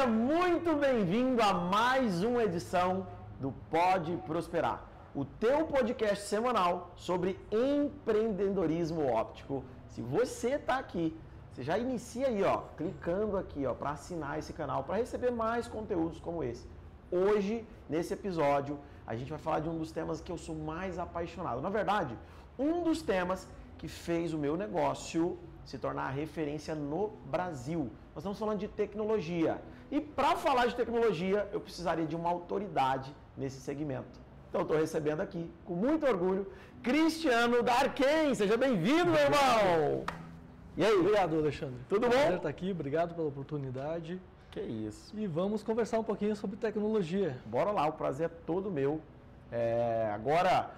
Seja muito bem-vindo a mais uma edição do Pode Prosperar, o teu podcast semanal sobre empreendedorismo óptico. Se você está aqui, você já inicia aí, ó, clicando aqui, ó, para assinar esse canal, para receber mais conteúdos como esse. Hoje, nesse episódio, a gente vai falar de um dos temas que eu sou mais apaixonado. Na verdade, um dos temas que fez o meu negócio se tornar referência no Brasil. Nós estamos falando de tecnologia. E para falar de tecnologia, eu precisaria de uma autoridade nesse segmento. Então, eu estou recebendo aqui, com muito orgulho, Cristiano da Arken. Seja bem-vindo, meu irmão! E aí? Obrigado, Alexandre. Tudo bom? Prazer estar aqui, obrigado pela oportunidade. Que isso. E vamos conversar um pouquinho sobre tecnologia. Bora lá, o prazer é todo meu. Agora,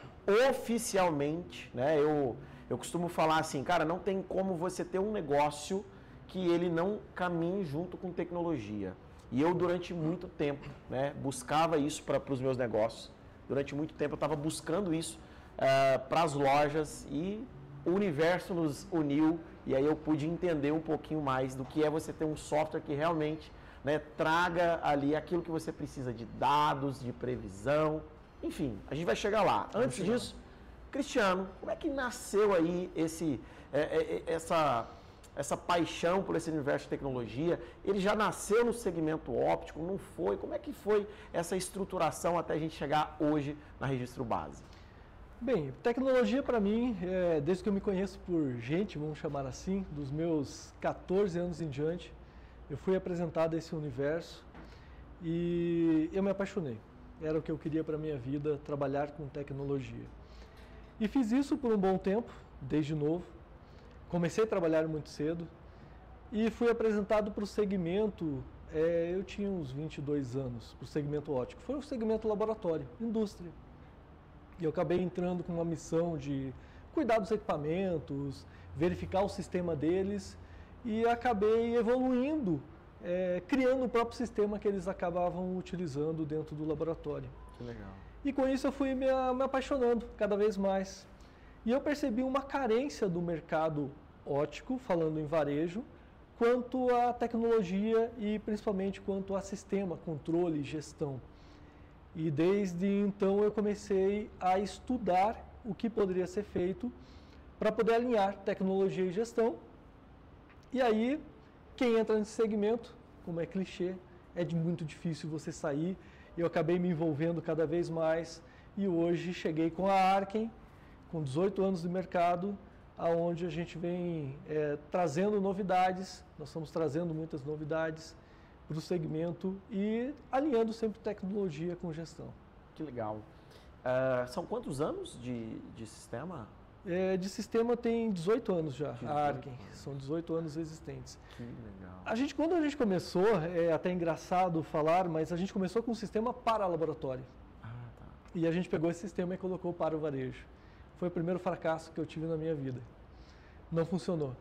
oficialmente, né, eu costumo falar assim, cara, não tem como você ter um negócio que ele não caminhe junto com tecnologia. E eu, durante muito tempo, né, buscava isso para os meus negócios. Durante muito tempo eu estava buscando isso para as lojas e o universo nos uniu e aí eu pude entender um pouquinho mais do que é você ter um software que realmente, né, traga ali aquilo que você precisa de dados, de previsão, enfim, a gente vai chegar lá. Antes disso, Cristiano, como é que nasceu aí essa paixão por esse universo de tecnologia? Ele já nasceu no segmento óptico, não foi? Como é que foi essa estruturação até a gente chegar hoje na Registro Base? Bem, tecnologia para mim, desde que eu me conheço por gente, vamos chamar assim, dos meus 14 anos em diante, eu fui apresentado a esse universo e eu me apaixonei. Era o que eu queria para a minha vida, trabalhar com tecnologia. E fiz isso por um bom tempo, desde novo. Comecei a trabalhar muito cedo e fui apresentado para o segmento, eu tinha uns 22 anos, para o segmento óptico. Foi o segmento laboratório, indústria. E eu acabei entrando com uma missão de cuidar dos equipamentos, verificar o sistema deles e acabei evoluindo, criando o próprio sistema que eles acabavam utilizando dentro do laboratório. Que legal. E com isso eu fui me apaixonando cada vez mais. E eu percebi uma carência do mercado óptico, falando em varejo, quanto à tecnologia e principalmente quanto a sistema, controle e gestão. E desde então eu comecei a estudar o que poderia ser feito para poder alinhar tecnologia e gestão. E aí, quem entra nesse segmento, como é clichê, é muito difícil você sair. Eu acabei me envolvendo cada vez mais e hoje cheguei com a Arken, com 18 anos de mercado, aonde a gente vem trazendo novidades, nós estamos trazendo muitas novidades para o segmento e alinhando sempre tecnologia com gestão. Que legal. São quantos anos de sistema? De sistema tem 18 anos já, a Arken. São 18 anos existentes. Que legal. Quando a gente começou, é até engraçado falar, mas a gente começou com um sistema para laboratório. Ah, tá. E a gente pegou esse sistema e colocou para o varejo. Foi o primeiro fracasso que eu tive na minha vida. Não funcionou.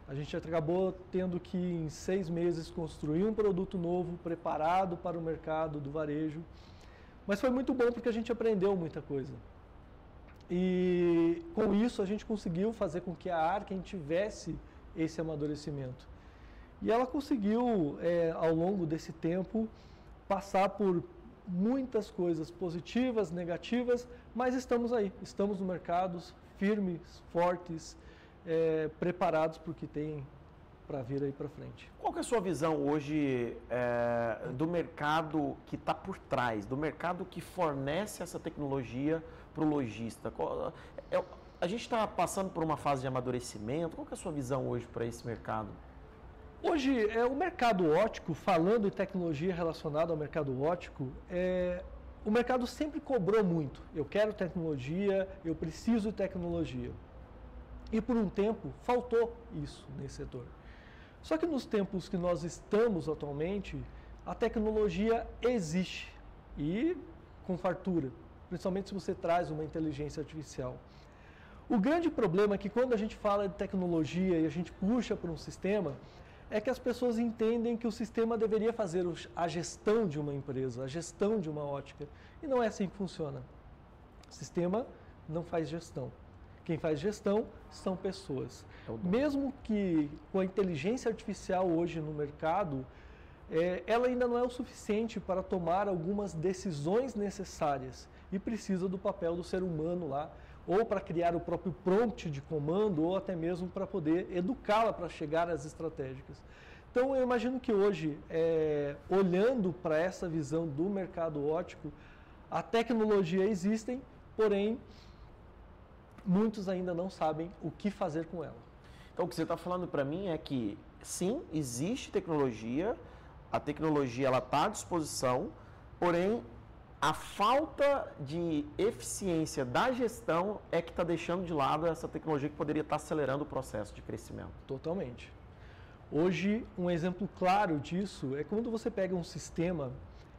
A gente acabou tendo que, em 6 meses, construir um produto novo, preparado para o mercado do varejo. Mas foi muito bom porque a gente aprendeu muita coisa. E com isso a gente conseguiu fazer com que a Arken tivesse esse amadurecimento. E ela conseguiu, ao longo desse tempo, passar por muitas coisas positivas, negativas, mas estamos aí, estamos no mercado, firmes, fortes, preparados para o que tem para vir aí para frente. Qual que é a sua visão hoje do mercado que está por trás, do mercado que fornece essa tecnologia para o lojista? A gente está passando por uma fase de amadurecimento. Qual que é a sua visão hoje para esse mercado? Hoje, o mercado óptico, falando em tecnologia relacionada ao mercado óptico, o mercado sempre cobrou muito. Eu quero tecnologia, eu preciso de tecnologia. E por um tempo faltou isso nesse setor. Só que nos tempos que nós estamos atualmente, a tecnologia existe e com fartura, principalmente se você traz uma inteligência artificial. O grande problema é que quando a gente fala de tecnologia e a gente puxa para um sistema, é que as pessoas entendem que o sistema deveria fazer a gestão de uma empresa, a gestão de uma ótica. E não é assim que funciona. O sistema não faz gestão. Quem faz gestão são pessoas. Mesmo que com a inteligência artificial hoje no mercado, ela ainda não é o suficiente para tomar algumas decisões necessárias e precisa do papel do ser humano lá, ou para criar o próprio prompt de comando, ou até mesmo para poder educá-la para chegar às estratégicas. Então, eu imagino que hoje, olhando para essa visão do mercado óptico, a tecnologia existe, porém, muitos ainda não sabem o que fazer com ela. Então, o que você está falando para mim é que, sim, existe tecnologia, a tecnologia está à disposição, porém, a falta de eficiência da gestão é que está deixando de lado essa tecnologia que poderia estar acelerando o processo de crescimento. Totalmente. Hoje, um exemplo claro disso é quando você pega um sistema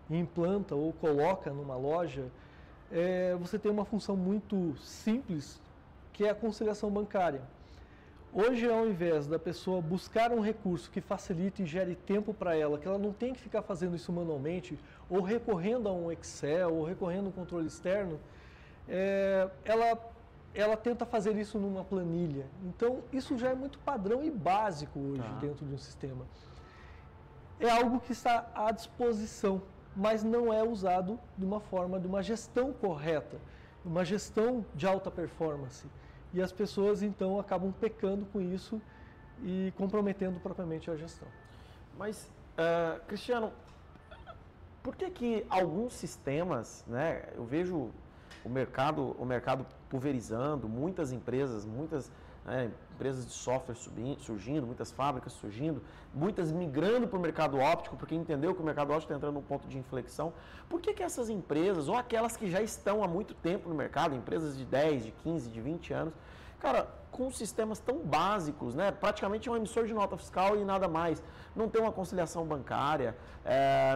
e implanta ou coloca numa loja, você tem uma função muito simples, que é a conciliação bancária. Hoje, ao invés da pessoa buscar um recurso que facilite e gere tempo para ela, que ela não tem que ficar fazendo isso manualmente, ou recorrendo a um Excel, ou recorrendo a um controle externo, ela tenta fazer isso numa planilha. Então, isso já é muito padrão e básico hoje dentro de um sistema. É algo que está à disposição, mas não é usado de uma forma de uma gestão correta, uma gestão de alta performance. E as pessoas, então, acabam pecando com isso e comprometendo propriamente a gestão. Mas, Cristiano, por que alguns sistemas, né, eu vejo o mercado pulverizando, muitas empresas de software surgindo, muitas fábricas surgindo, muitas migrando para o mercado óptico, porque entendeu que o mercado óptico está entrando num ponto de inflexão. Por que essas empresas, ou aquelas que já estão há muito tempo no mercado, empresas de 10, de 15, de 20 anos, cara, com sistemas tão básicos, né? Praticamente é um emissor de nota fiscal e nada mais, não tem uma conciliação bancária,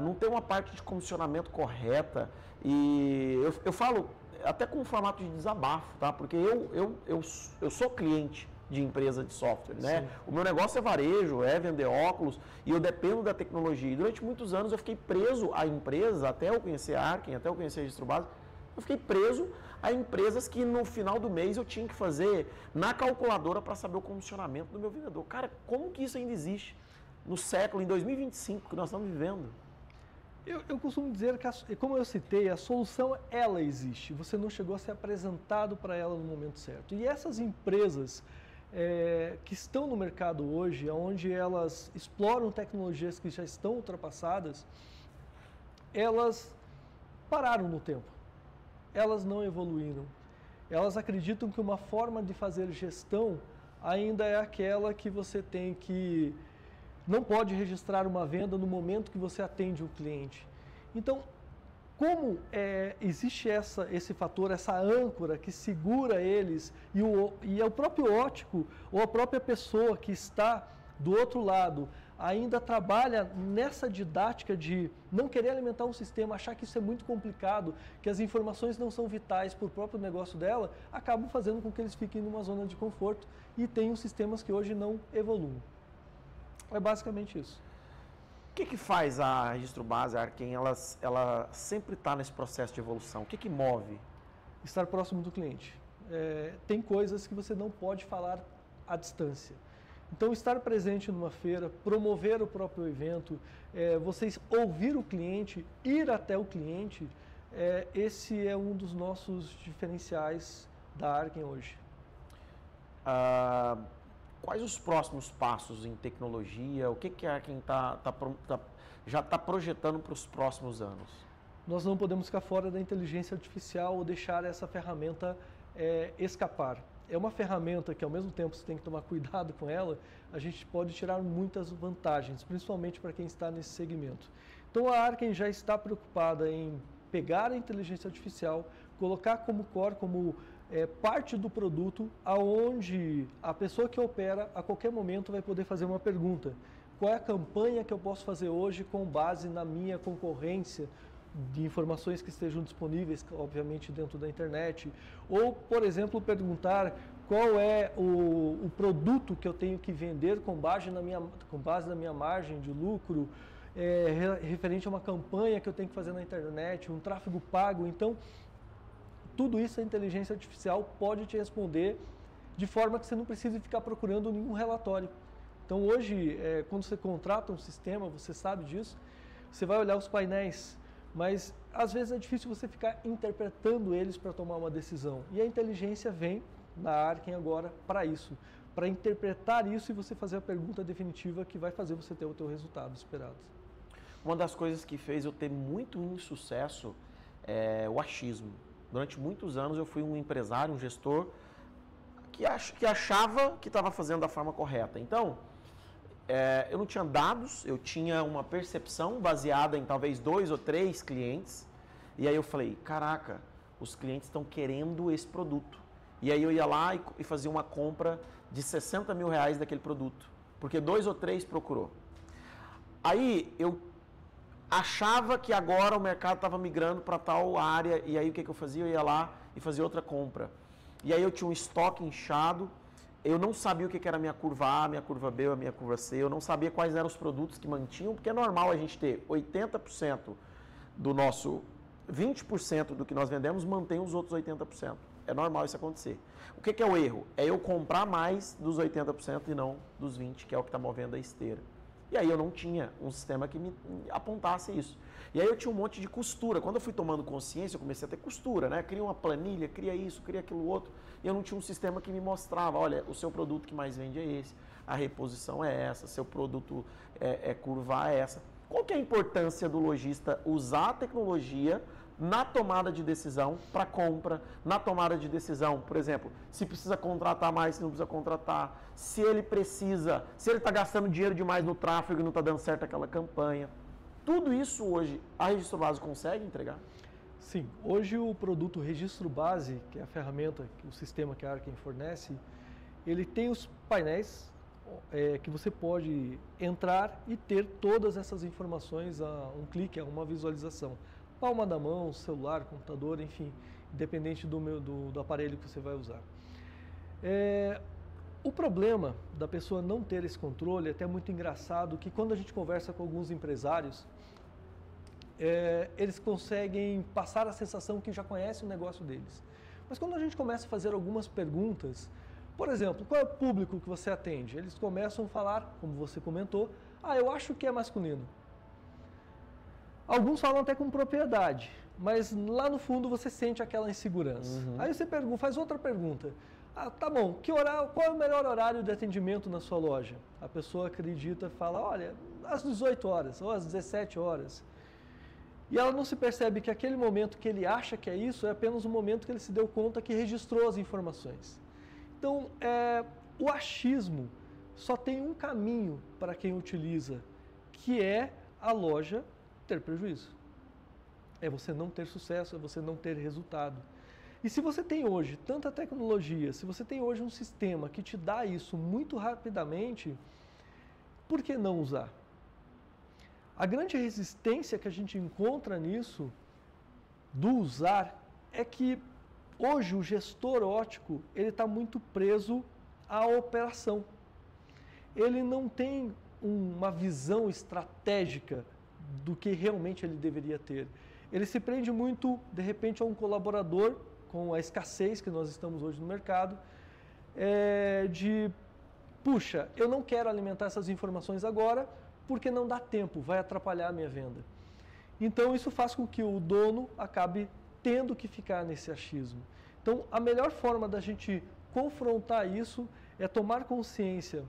não tem uma parte de comissionamento correta, e eu falo até com um formato de desabafo, tá? Porque eu sou cliente de empresa de software, né? Sim. O meu negócio é varejo, é vender óculos, e eu dependo da tecnologia. E durante muitos anos eu fiquei preso a empresas, até eu conhecer a Arken, até eu conhecer a Registro Básico, eu fiquei preso a empresas que no final do mês eu tinha que fazer na calculadora para saber o comissionamento do meu vendedor. Cara, como que isso ainda existe no século, em 2025, que nós estamos vivendo? Eu costumo dizer que, como eu citei, a solução, ela existe. Você não chegou a ser apresentado para ela no momento certo. E essas empresas que estão no mercado hoje, onde elas exploram tecnologias que já estão ultrapassadas, elas pararam no tempo. Elas não evoluíram. Elas acreditam que uma forma de fazer gestão ainda é aquela que você tem que... não pode registrar uma venda no momento que você atende o cliente. Então, como existe esse fator, essa âncora que segura eles, e é o próprio óptico ou a própria pessoa que está do outro lado ainda trabalha nessa didática de não querer alimentar um sistema, achar que isso é muito complicado, que as informações não são vitais para o próprio negócio dela, acabam fazendo com que eles fiquem numa zona de conforto e tenham sistemas que hoje não evoluem. É basicamente isso. O que faz a Registro Base, a Arken, ela sempre está nesse processo de evolução? O que move? Estar próximo do cliente. Tem coisas que você não pode falar à distância. Então, estar presente numa feira, promover o próprio evento, vocês ouvir o cliente, ir até o cliente, esse é um dos nossos diferenciais da Arken hoje. Quais os próximos passos em tecnologia? O que a Arken já está projetando para os próximos anos? Nós não podemos ficar fora da inteligência artificial ou deixar essa ferramenta escapar. É uma ferramenta que, ao mesmo tempo, você tem que tomar cuidado com ela, a gente pode tirar muitas vantagens, principalmente para quem está nesse segmento. Então, a Arken já está preocupada em pegar a inteligência artificial, colocar como core, como parte do produto, aonde a pessoa que opera, a qualquer momento, vai poder fazer uma pergunta. Qual é a campanha que eu posso fazer hoje com base na minha concorrência, de informações que estejam disponíveis, obviamente, dentro da internet, ou, por exemplo, perguntar qual é o produto que eu tenho que vender com base na minha margem de lucro, referente a uma campanha que eu tenho que fazer na internet, um tráfego pago. Então, tudo isso a inteligência artificial pode te responder de forma que você não precise ficar procurando nenhum relatório. Então, hoje, quando você contrata um sistema, você sabe disso, você vai olhar os painéis, mas às vezes é difícil você ficar interpretando eles para tomar uma decisão. E a inteligência vem na Arken agora para isso, para interpretar isso e você fazer a pergunta definitiva que vai fazer você ter o teu resultado esperado. Uma das coisas que fez eu ter muito insucesso é o achismo. Durante muitos anos eu fui um empresário, um gestor que achava que estava fazendo da forma correta. Então, eu não tinha dados, eu tinha uma percepção baseada em talvez 2 ou 3 clientes. E aí eu falei, caraca, os clientes estão querendo esse produto. E aí eu ia lá e fazia uma compra de 60 mil reais daquele produto, porque 2 ou 3 procurou. Aí eu achava que agora o mercado estava migrando para tal área, e aí o que eu fazia? Eu ia lá e fazia outra compra. E aí eu tinha um estoque inchado, eu não sabia o que era a minha curva A, a minha curva B, a minha curva C, eu não sabia quais eram os produtos que mantinham, porque é normal a gente ter 80% do nosso, 20% do que nós vendemos mantém os outros 80%. É normal isso acontecer. O que é o erro? É eu comprar mais dos 80% e não dos 20%, que é o que está movendo a esteira. E aí eu não tinha um sistema que me apontasse isso. E aí eu tinha um monte de costura. Quando eu fui tomando consciência, eu comecei a ter costura, né? Cria uma planilha, cria isso, cria aquilo outro. E eu não tinha um sistema que me mostrava, olha, o seu produto que mais vende é esse, a reposição é essa, seu produto curva é essa. Qual que é a importância do lojista usar a tecnologia na tomada de decisão para compra, na tomada de decisão, por exemplo, se precisa contratar mais, se não precisa contratar, se ele está gastando dinheiro demais no tráfego e não está dando certo aquela campanha. Tudo isso hoje a Registro Base consegue entregar? Sim, hoje o produto Registro Base, que é a ferramenta, o sistema que a Arken fornece, ele tem os painéis que você pode entrar e ter todas essas informações a um clique, a uma visualização. Palma da mão, celular, computador, enfim, independente do aparelho que você vai usar. O problema da pessoa não ter esse controle é até muito engraçado, que quando a gente conversa com alguns empresários, eles conseguem passar a sensação que já conhecem o negócio deles. Mas quando a gente começa a fazer algumas perguntas, por exemplo, qual é o público que você atende? Eles começam a falar, como você comentou, eu acho que é masculino. Alguns falam até com propriedade, mas lá no fundo você sente aquela insegurança. Uhum. Aí você faz outra pergunta. Tá bom, qual é o melhor horário de atendimento na sua loja? A pessoa acredita e fala, olha, às 18 horas ou às 17 horas. E ela não se percebe que aquele momento que ele acha que é isso é apenas o momento que ele se deu conta que registrou as informações. Então, o achismo só tem um caminho para quem utiliza, que é a loja ter prejuízo. É você não ter sucesso, é você não ter resultado. E se você tem hoje tanta tecnologia, se você tem hoje um sistema que te dá isso muito rapidamente, por que não usar? A grande resistência que a gente encontra nisso, do usar, é que hoje o gestor ótico, ele está muito preso à operação. Ele não tem uma visão estratégica do que realmente ele deveria ter. Ele se prende muito, de repente, a um colaborador, com a escassez que nós estamos hoje no mercado, puxa, eu não quero alimentar essas informações agora, porque não dá tempo, vai atrapalhar a minha venda. Então, isso faz com que o dono acabe tendo que ficar nesse achismo. Então, a melhor forma da gente confrontar isso é tomar consciência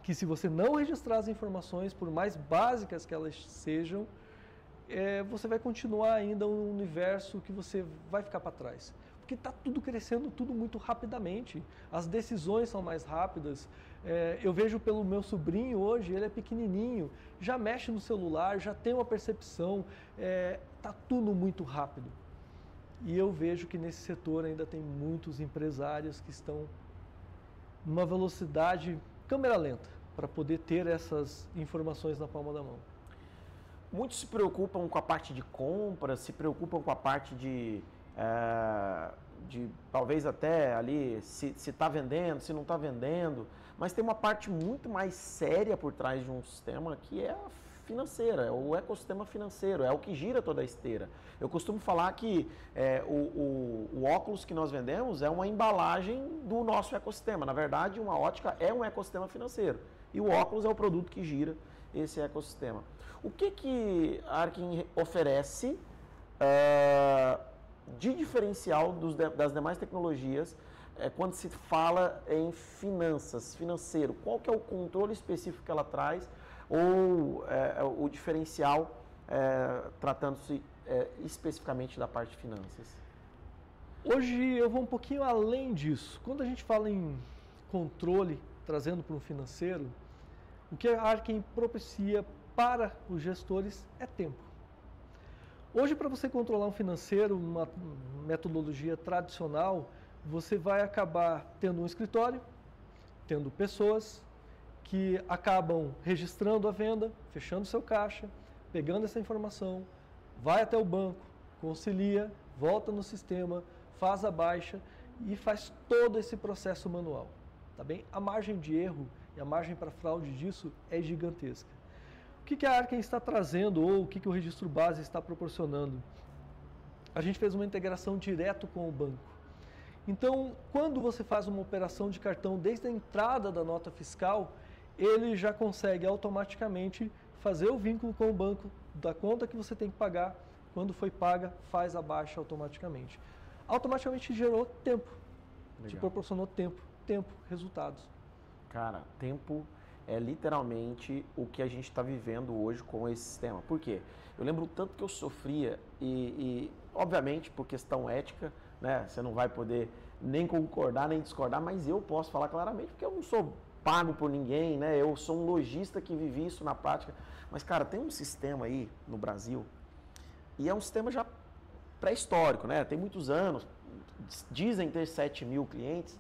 que se você não registrar as informações, por mais básicas que elas sejam, você vai continuar ainda um universo que você vai ficar para trás. Porque está tudo crescendo, tudo muito rapidamente. As decisões são mais rápidas. Eu vejo pelo meu sobrinho hoje, ele é pequenininho, já mexe no celular, já tem uma percepção, está tudo muito rápido. E eu vejo que nesse setor ainda tem muitos empresários que estão numa velocidade câmera lenta para poder ter essas informações na palma da mão. Muitos se preocupam com a parte de compra, se preocupam com a parte de talvez até ali se está vendendo, se não está vendendo, mas tem uma parte muito mais séria por trás de um sistema que é a financeira, é o ecossistema financeiro, é o que gira toda a esteira. Eu costumo falar que o óculos que nós vendemos é uma embalagem do nosso ecossistema. Na verdade, uma ótica é um ecossistema financeiro e o óculos é o produto que gira esse ecossistema. O que a Arkin oferece de diferencial das demais tecnologias quando se fala em finanças, financeiro? Qual que é o controle específico que ela traz ou o diferencial tratando-se especificamente da parte de finanças? Hoje eu vou um pouquinho além disso. Quando a gente fala em controle, trazendo para um financeiro, o que a Arkin propicia para os gestores é tempo. Hoje, para você controlar um financeiro, uma metodologia tradicional, você vai acabar tendo um escritório, tendo pessoas que acabam registrando a venda, fechando seu caixa, pegando essa informação, vai até o banco, concilia, volta no sistema, faz a baixa e faz todo esse processo manual. Tá bem? A margem de erro e a margem para fraude disso é gigantesca. O que a Arkin está trazendo ou o que o registro base está proporcionando? A gente fez uma integração direto com o banco. Então, quando você faz uma operação de cartão desde a entrada da nota fiscal, ele já consegue automaticamente fazer o vínculo com o banco da conta que você tem que pagar. Quando foi paga, faz a baixa automaticamente. Automaticamente gerou tempo. Legal. Te proporcionou tempo, resultados. Cara, tempo é literalmente o que a gente está vivendo hoje com esse sistema. Por quê? Eu lembro o tanto que eu sofria e obviamente, por questão ética, né, você não vai poder nem concordar, nem discordar, mas eu posso falar claramente, porque eu não sou pago por ninguém, né? Eu sou um lojista que vive isso na prática. Mas, cara, tem um sistema aí no Brasil, e é um sistema já pré-histórico, né? Tem muitos anos, dizem ter 7 mil clientes.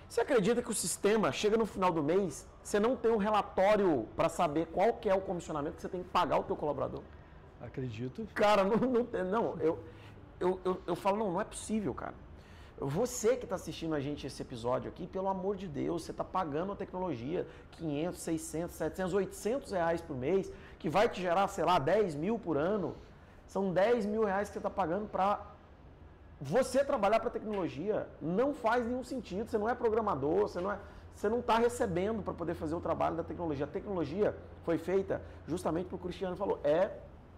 Você acredita que o sistema chega no final do mês, você não tem um relatório para saber qual que é o comissionamento que você tem que pagar ao teu colaborador? Acredito. Cara, eu falo, não é possível, cara. Você que está assistindo a gente esse episódio aqui, pelo amor de Deus, você está pagando a tecnologia 500, 600, 700, 800 reais por mês, que vai te gerar, sei lá, 10 mil por ano. São 10 mil reais que você está pagando para você trabalhar para a tecnologia. Não faz nenhum sentido, você não é programador, você não está recebendo para poder fazer o trabalho da tecnologia. A tecnologia foi feita justamente para o Cristiano falou,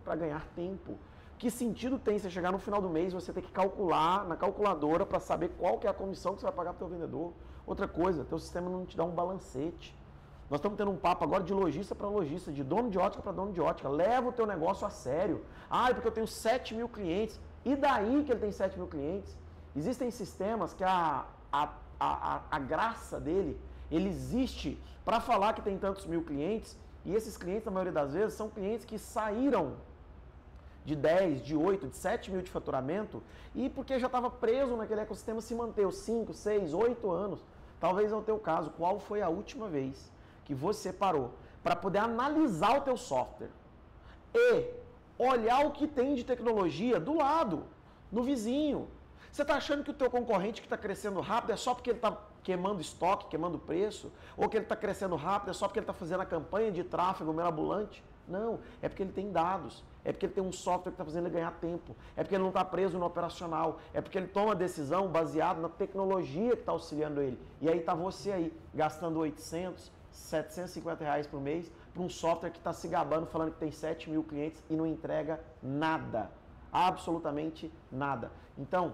para ganhar tempo. Que sentido tem você chegar no final do mês e você ter que calcular na calculadora para saber qual que é a comissão que você vai pagar para o teu vendedor? Outra coisa, teu sistema não te dá um balancete. Nós estamos tendo um papo agora de lojista para lojista, de dono de ótica para dono de ótica. Leva o teu negócio a sério. É porque eu tenho 7 mil clientes. E daí que ele tem 7 mil clientes? Existem sistemas que a graça dele, ele existe para falar que tem tantos mil clientes, e esses clientes, na maioria das vezes, são clientes que saíram de 10, de 8, de 7 mil de faturamento, e porque já estava preso naquele ecossistema, se manteve 5, 6, 8 anos. Talvez é o teu caso. Qual foi a última vez que você parou para poder analisar o teu software e olhar o que tem de tecnologia do lado, no vizinho? Você está achando que o teu concorrente que está crescendo rápido é só porque ele está queimando estoque, queimando preço? Ou que ele está crescendo rápido é só porque ele está fazendo a campanha de tráfego mirabolante? Não, é porque ele tem dados, é porque ele tem um software que está fazendo ele ganhar tempo, é porque ele não está preso no operacional, é porque ele toma decisão baseado na tecnologia que está auxiliando ele. E aí está você aí, gastando 800, 750 reais por mês para um software que está se gabando, falando que tem 7 mil clientes e não entrega nada, absolutamente nada. Então,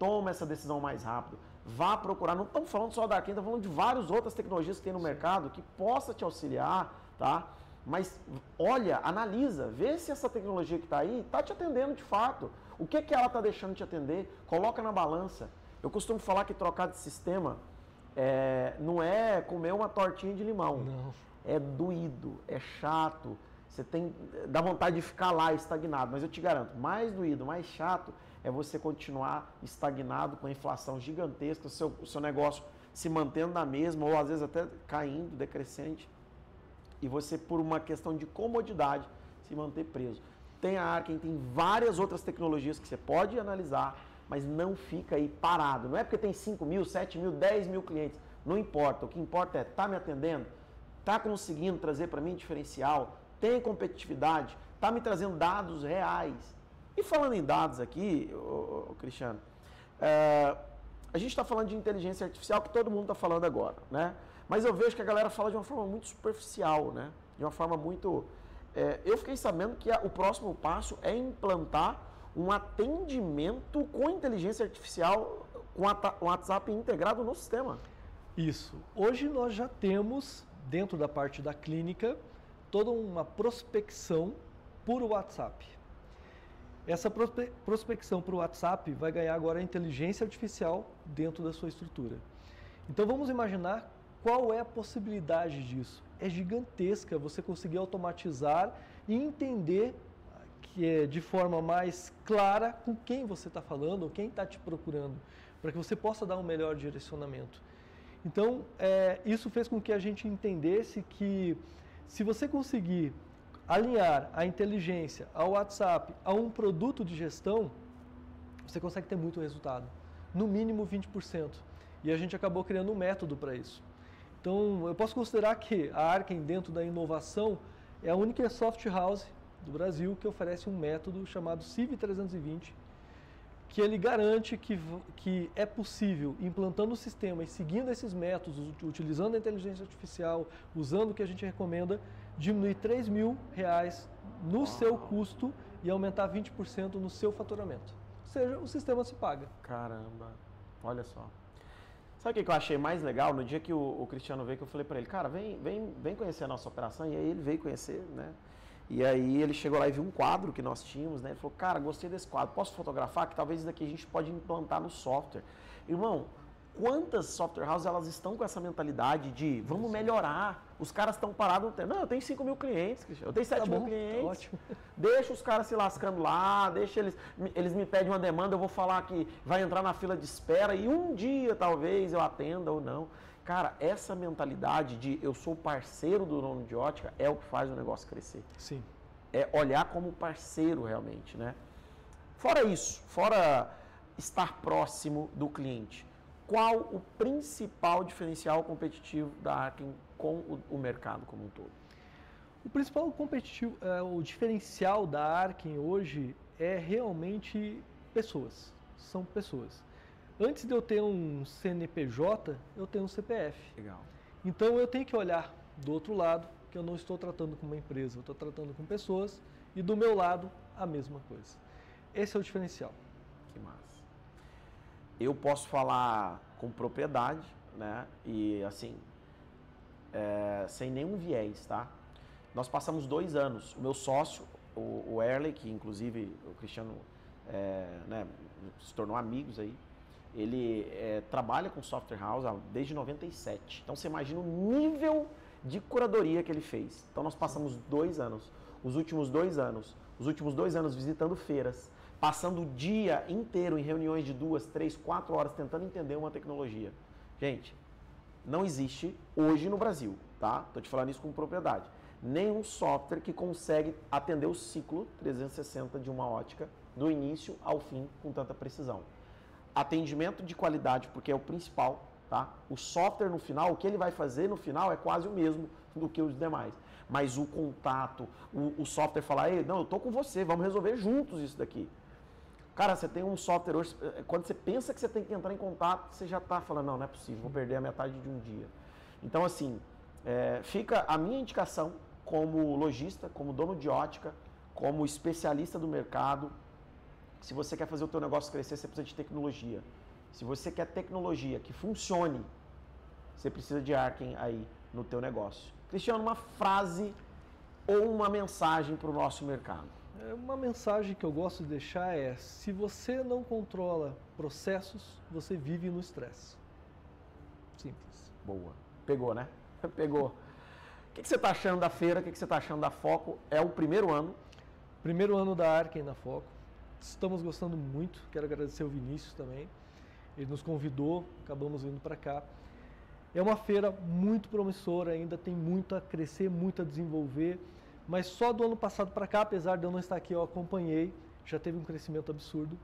toma essa decisão mais rápido, vá procurar, não estamos falando só da Arkin, estamos falando de várias outras tecnologias que tem no mercado que possa te auxiliar, tá? Mas olha, analisa, vê se essa tecnologia que está aí está te atendendo de fato. O que ela está deixando de te atender? Coloca na balança. Eu costumo falar que trocar de sistema não é comer uma tortinha de limão. Não. É doído, é chato, dá vontade de ficar lá estagnado. Mas eu te garanto, mais doído, mais chato é você continuar estagnado com a inflação gigantesca, o seu negócio se mantendo na mesma ou às vezes até caindo, decrescente. E você, por uma questão de comodidade, se manter preso. Tem a Arkin, tem várias outras tecnologias que você pode analisar, mas não fica aí parado. Não é porque tem 5 mil, 7 mil, 10 mil clientes. Não importa. O que importa é, está me atendendo? Está conseguindo trazer para mim diferencial? Tem competitividade? Está me trazendo dados reais? E falando em dados aqui, Cristiano, a gente está falando de inteligência artificial que todo mundo está falando agora, né? Mas eu vejo que a galera fala de uma forma muito superficial, né? De uma forma muito eu fiquei sabendo que o próximo passo é implantar um atendimento com inteligência artificial, com o WhatsApp integrado no sistema. Isso. Hoje nós já temos, dentro da parte da clínica, toda uma prospecção por WhatsApp. Essa prospecção para o WhatsApp vai ganhar agora a inteligência artificial dentro da sua estrutura. Então vamos imaginar qual é a possibilidade disso. É gigantesca você conseguir automatizar e entender que é de forma mais clara com quem você está falando ou quem está te procurando, para que você possa dar um melhor direcionamento. Então, isso fez com que a gente entendesse que se você conseguir alinhar a inteligência ao WhatsApp a um produto de gestão, você consegue ter muito resultado, no mínimo 20%. E a gente acabou criando um método para isso. Então, eu posso considerar que a Arken, dentro da inovação, é a única soft house do Brasil que oferece um método chamado CIV320, que ele garante que é possível, implantando o sistema e seguindo esses métodos, utilizando a inteligência artificial, usando o que a gente recomenda, diminuir R$3.000 no seu custo e aumentar 20% no seu faturamento. Ou seja, o sistema se paga. Caramba, olha só. Sabe o que eu achei mais legal? No dia que o Cristiano veio, que eu falei para ele, cara, vem conhecer a nossa operação, e aí ele veio conhecer, né? E aí ele chegou lá e viu um quadro que nós tínhamos, né? Ele falou, cara, gostei desse quadro, posso fotografar? Que talvez isso daqui a gente pode implantar no software. Irmão, quantas software houses elas estão com essa mentalidade de vamos melhorar? Os caras estão parados no tempo. Não, eu tenho 5.000 clientes, Cristiano, eu tenho 7.000 clientes. Tá ótimo. Deixa os caras se lascando lá, deixa eles me pedem uma demanda, eu vou falar que vai entrar na fila de espera e um dia talvez eu atenda ou não. Cara, essa mentalidade de eu sou parceiro do dono de ótica é o que faz o negócio crescer. Sim. É olhar como parceiro realmente, né? Fora isso, fora estar próximo do cliente, qual o principal diferencial competitivo da Arken com o mercado como um todo? O principal competitivo, o diferencial da Arken hoje é realmente pessoas. São pessoas. Antes de eu ter um CNPJ, eu tenho um CPF. Legal. Então eu tenho que olhar do outro lado, que eu não estou tratando com uma empresa, eu estou tratando com pessoas, e do meu lado, a mesma coisa. Esse é o diferencial. Que massa. Eu posso falar com propriedade, né? E assim, sem nenhum viés, tá? Nós passamos 2 anos, o meu sócio, o Erley, que inclusive o Cristiano né, se tornou amigos aí, ele trabalha com software house desde 97. Então você imagina o nível de curadoria que ele fez. Então nós passamos 2 anos, os últimos 2 anos visitando feiras, passando o dia inteiro em reuniões de 2, 3, 4 horas tentando entender uma tecnologia. Gente, não existe hoje no Brasil, tá? Tô te falando isso com propriedade. Nenhum software que consegue atender o ciclo 360 de uma ótica do início ao fim com tanta precisão. Atendimento de qualidade, porque é o principal, tá? O software no final, o que ele vai fazer no final é quase o mesmo do que os demais. Mas o contato, o software falar, ei, não, eu tô com você, vamos resolver juntos isso daqui. Cara, você tem um software hoje, quando você pensa que você tem que entrar em contato, você já tá falando, não é possível, vou perder a metade de um dia. Então, assim, fica a minha indicação como lojista, como dono de ótica, como especialista do mercado. Se você quer fazer o teu negócio crescer, você precisa de tecnologia. Se você quer tecnologia que funcione, você precisa de Arken aí no teu negócio. Cristiano, uma frase ou uma mensagem para o nosso mercado? Uma mensagem que eu gosto de deixar é, se você não controla processos, você vive no estresse. Simples. Boa. Pegou, né? Pegou. O que você está achando da feira? O que você está achando da Foco? É o primeiro ano? Primeiro ano da Arken na Foco. Estamos gostando muito, quero agradecer ao Vinícius também, ele nos convidou, acabamos vindo para cá. É uma feira muito promissora ainda, tem muito a crescer, muito a desenvolver, mas só do ano passado para cá, apesar de eu não estar aqui, eu acompanhei, já teve um crescimento absurdo.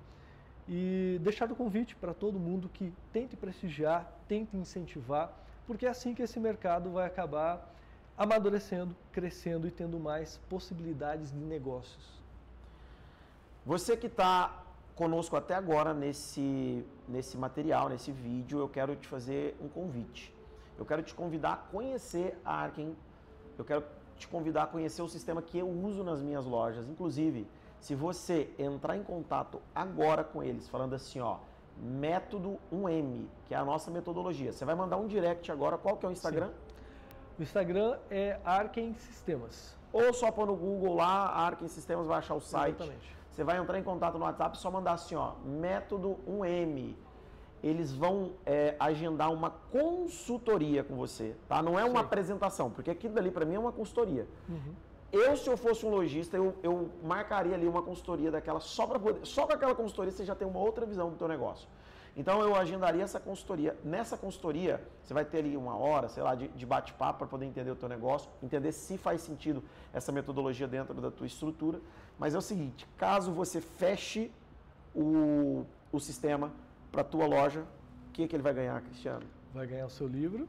E deixar o convite para todo mundo que tente prestigiar, tente incentivar, porque é assim que esse mercado vai acabar amadurecendo, crescendo e tendo mais possibilidades de negócios. Você que está conosco até agora nesse material, nesse vídeo, eu quero te fazer um convite. Eu quero te convidar a conhecer a Arken. Eu quero te convidar a conhecer o sistema que eu uso nas minhas lojas. Inclusive, se você entrar em contato agora com eles, falando assim, ó, método 1M, que é a nossa metodologia. Você vai mandar um direct agora, qual que é o Instagram? Sim. O Instagram é Arken Sistemas. Ou só pôr no Google lá, Arken Sistemas, vai achar o site. Exatamente. Você vai entrar em contato no WhatsApp, só mandar assim, ó, método 1M. Eles vão agendar uma consultoria com você, tá? Não é uma apresentação, porque aquilo dali para mim é uma consultoria. Se eu fosse um lojista, eu marcaria ali uma consultoria daquela só para poder, só com aquela consultoria você já tem uma outra visão do teu negócio. Então eu agendaria essa consultoria. Nessa consultoria, você vai ter ali 1 hora, sei lá, de bate-papo para poder entender o teu negócio, entender se faz sentido essa metodologia dentro da tua estrutura. Mas é o seguinte, caso você feche o sistema para a tua loja, o que ele vai ganhar, Cristiano? Vai ganhar o seu livro.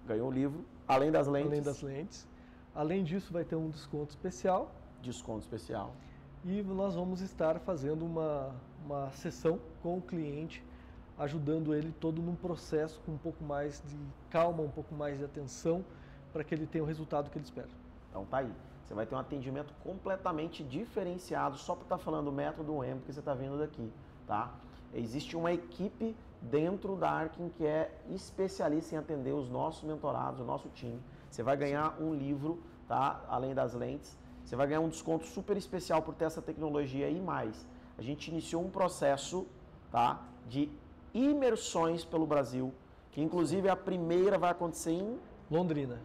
Ganhou um livro, além das lentes. Além das lentes. Além disso, vai ter um desconto especial. Desconto especial. E nós vamos estar fazendo uma sessão com o cliente, ajudando ele todo num processo com um pouco mais de calma, um pouco mais de atenção, para que ele tenha o resultado que ele espera. Então tá aí. Você vai ter um atendimento completamente diferenciado só por estar falando o método 1M que você está vendo daqui, tá? Existe uma equipe dentro da Arken que é especialista em atender os nossos mentorados, o nosso time. Você vai ganhar um livro, tá? Além das lentes. Você vai ganhar um desconto super especial por ter essa tecnologia e mais. A gente iniciou um processo, tá? De imersões pelo Brasil, que inclusive a primeira vai acontecer em Londrina,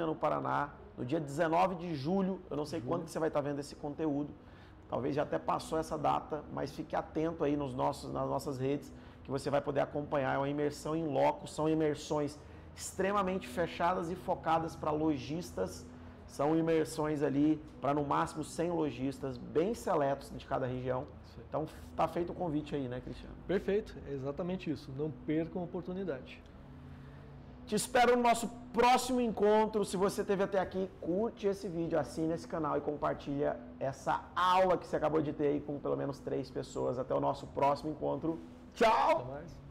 no Paraná, no dia 19 de julho. Eu não sei quando que você vai estar vendo esse conteúdo. Talvez já até passou essa data, mas fique atento aí nas nossas redes, que você vai poder acompanhar. É uma imersão em loco, são imersões extremamente fechadas e focadas para lojistas. São imersões ali para no máximo 100 lojistas, bem seletos de cada região. Então tá feito o convite aí, né, Cristiano? Perfeito, é exatamente isso. Não percam a oportunidade. Te espero no nosso próximo encontro. Se você esteve até aqui, curte esse vídeo, assine esse canal e compartilha essa aula que você acabou de ter aí com pelo menos 3 pessoas. Até o nosso próximo encontro. Tchau! Até mais.